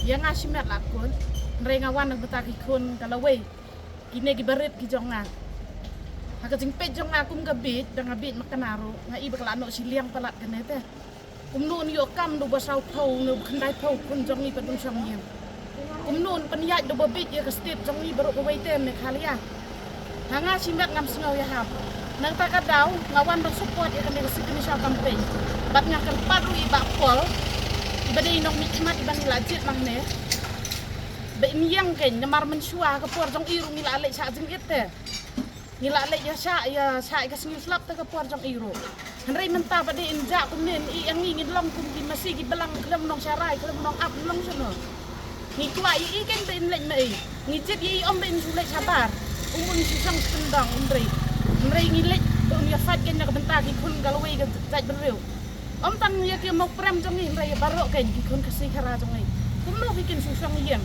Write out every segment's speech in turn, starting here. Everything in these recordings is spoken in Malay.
yang asimat lakon rengawan nang betaki kun kalaway kini gibarit gijonga haka jingpet jonga kum gabit dang abit makanaro nga iba kalano siliang palat ganete kumnoon yo kam do basaw pau no kandai pau kun jongi padung samyem kumnoon paniya do babit ya kastip jongi baro kawaitem ne khalia hanga simat ngam singaw ya hap nang takadaw ngawan bang support ya kanila sikini siya campaign bat nga kalpado iba pol iba de inong mikmat iba nilajit mangne ba iniyang ken namar mensua ka por jong iru ngilalay sa jing ite ngilalay ya sa ka singislap ta ka por jong iru hanray menta ba de inja kunen i ang ngin long kum di masigi balang klam nong saray klam nong ap long sono ngi kwa i ken ben lệnh mai ngi jit i om ben sulay sabar umun sisang tendang undray ngi lệnh dong ya fat ken ka benta ki kun galaway ka jaj bereu om tan ya ki mau pram jong ni nray barok ken ki kun kasi khara jong ni kumno bikin susang iyang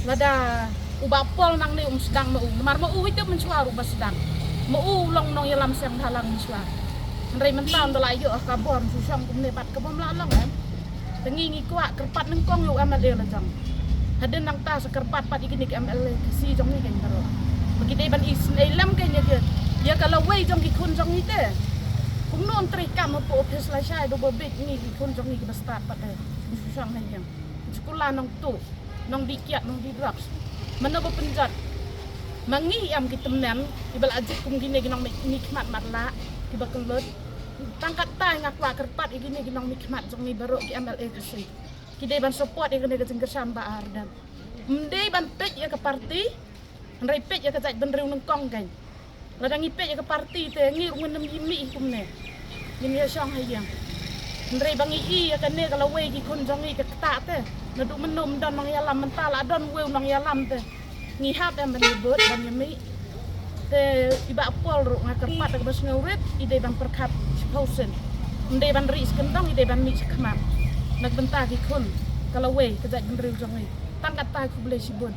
lada ubapol nang ni sedang mau mar mau itu mensuar ubas sedang mau long nong yalam sang halang mensuar nrai mentan dolai yo kabon susang kum nebat kabon lalang kan tengi ngi kwa kerpat nengkong yo amal de lajang haden nang ta sekerpat pat ikini ke amal kasi jong ni kan baro begitu ban islam kan ya kalau wei jong ki kun jong ni te kum non tri kam po office la sai do bobit ni ki kun jong ni ki bastat pat de susang nang yang sekolah nong tu nong dikiat nong di drugs mana berpenjat mangi am kita men ibal ajik kum gini ginong nikmat matla tiba kelut tangkat tai ngakwa kerpat igini ginong nikmat jong ni baru ki MLA kasih kidai ban support igini ke jengkersam ba ardan mendai ban pej ya ke parti nrai pej ya ke jaj benreu nengkong kan ladang ipej ya ke parti te ngir ngenem yimi kumne gini ya syang hayang nrai bangi i ya kene kalau wei ki kun jong ni ke tak te naduk menum dan nong yalam mentala don weu nong yalam te ngihap yang menyebut dan yemi te iba pol ru ngakerpat ke bas ngaurit ide bang perkat pausen ide ban ri skentong ide ban mi skmat nak benta ki kun kalau we kejak benreu jong ni tangkat ta ku boleh sibun